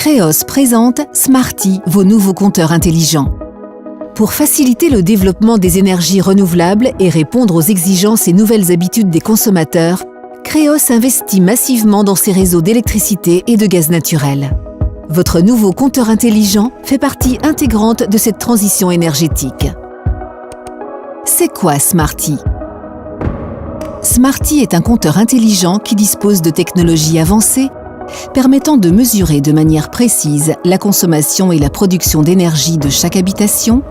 Kreos présente Smarty, vos nouveaux compteurs intelligents. Pour faciliter le développement des énergies renouvelables et répondre aux exigences et nouvelles habitudes des consommateurs, Kreos investit massivement dans ses réseaux d'électricité et de gaz naturel. Votre nouveau compteur intelligent fait partie intégrante de cette transition énergétique. C'est quoi Smarty? Smarty est un compteur intelligent qui dispose de technologies avancées permettant de mesurer de manière précise la consommation et la production d'énergie de chaque habitation,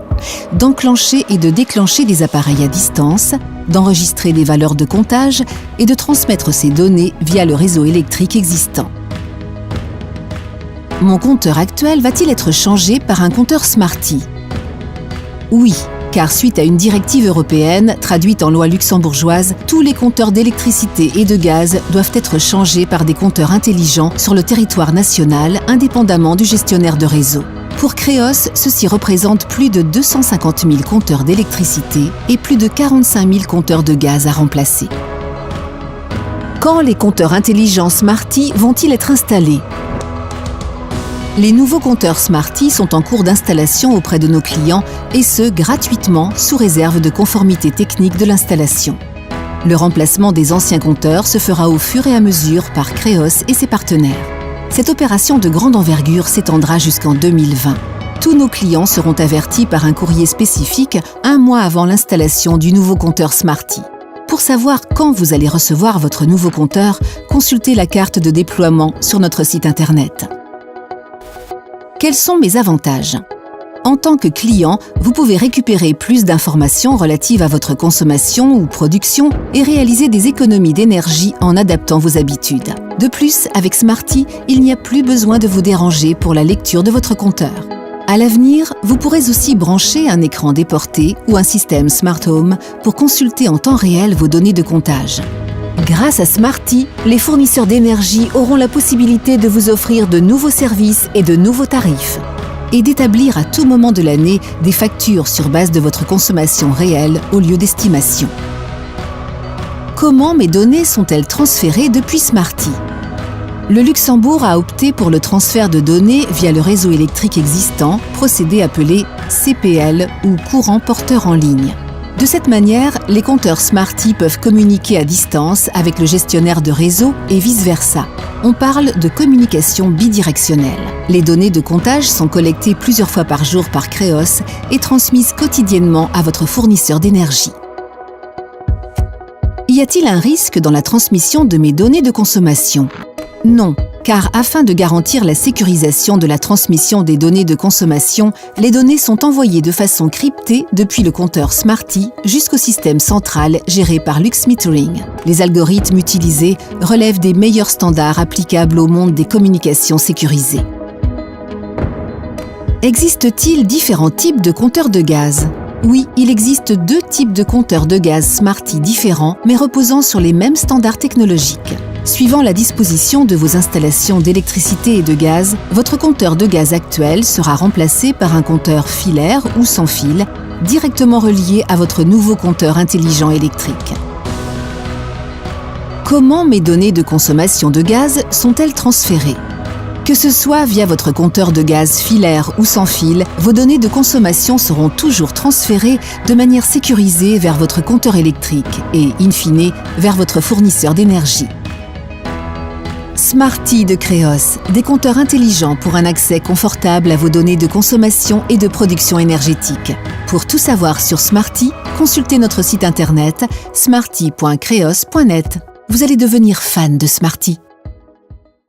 d'enclencher et de déclencher des appareils à distance, d'enregistrer des valeurs de comptage et de transmettre ces données via le réseau électrique existant. Mon compteur actuel va-t-il être changé par un compteur Smarty? Oui, car suite à une directive européenne traduite en loi luxembourgeoise, tous les compteurs d'électricité et de gaz doivent être changés par des compteurs intelligents sur le territoire national, indépendamment du gestionnaire de réseau. Pour Kreos, ceci représente plus de 250 000 compteurs d'électricité et plus de 45 000 compteurs de gaz à remplacer. Quand les compteurs intelligents Smarty vont-ils être installés? Les nouveaux compteurs Smarty sont en cours d'installation auprès de nos clients et ce, gratuitement, sous réserve de conformité technique de l'installation. Le remplacement des anciens compteurs se fera au fur et à mesure par Kreos et ses partenaires. Cette opération de grande envergure s'étendra jusqu'en 2020. Tous nos clients seront avertis par un courrier spécifique un mois avant l'installation du nouveau compteur Smarty. Pour savoir quand vous allez recevoir votre nouveau compteur, consultez la carte de déploiement sur notre site internet. Quels sont mes avantages? En tant que client, vous pouvez récupérer plus d'informations relatives à votre consommation ou production et réaliser des économies d'énergie en adaptant vos habitudes. De plus, avec Smarty, il n'y a plus besoin de vous déranger pour la lecture de votre compteur. À l'avenir, vous pourrez aussi brancher un écran déporté ou un système Smart Home pour consulter en temps réel vos données de comptage. Grâce à Smarty, les fournisseurs d'énergie auront la possibilité de vous offrir de nouveaux services et de nouveaux tarifs et d'établir à tout moment de l'année des factures sur base de votre consommation réelle au lieu d'estimation. Comment mes données sont-elles transférées depuis Smarty? Le Luxembourg a opté pour le transfert de données via le réseau électrique existant, procédé appelé CPL ou courant porteur en ligne. De cette manière, les compteurs Smarty peuvent communiquer à distance avec le gestionnaire de réseau et vice-versa. On parle de communication bidirectionnelle. Les données de comptage sont collectées plusieurs fois par jour par Kreos et transmises quotidiennement à votre fournisseur d'énergie. Y a-t-il un risque dans la transmission de mes données de consommation? Non, car afin de garantir la sécurisation de la transmission des données de consommation, les données sont envoyées de façon cryptée depuis le compteur Smarty jusqu'au système central géré par LuxMetering. Les algorithmes utilisés relèvent des meilleurs standards applicables au monde des communications sécurisées. Existe-t-il différents types de compteurs de gaz? Oui, il existe deux types de compteurs de gaz Smarty différents, mais reposant sur les mêmes standards technologiques. Suivant la disposition de vos installations d'électricité et de gaz, votre compteur de gaz actuel sera remplacé par un compteur filaire ou sans fil, directement relié à votre nouveau compteur intelligent électrique. Comment mes données de consommation de gaz sont-elles transférées? Que ce soit via votre compteur de gaz filaire ou sans fil, vos données de consommation seront toujours transférées de manière sécurisée vers votre compteur électrique et, in fine, vers votre fournisseur d'énergie. Smarty de Kreos, des compteurs intelligents pour un accès confortable à vos données de consommation et de production énergétique. Pour tout savoir sur Smarty, consultez notre site internet smarty.kreos.net. Vous allez devenir fan de Smarty.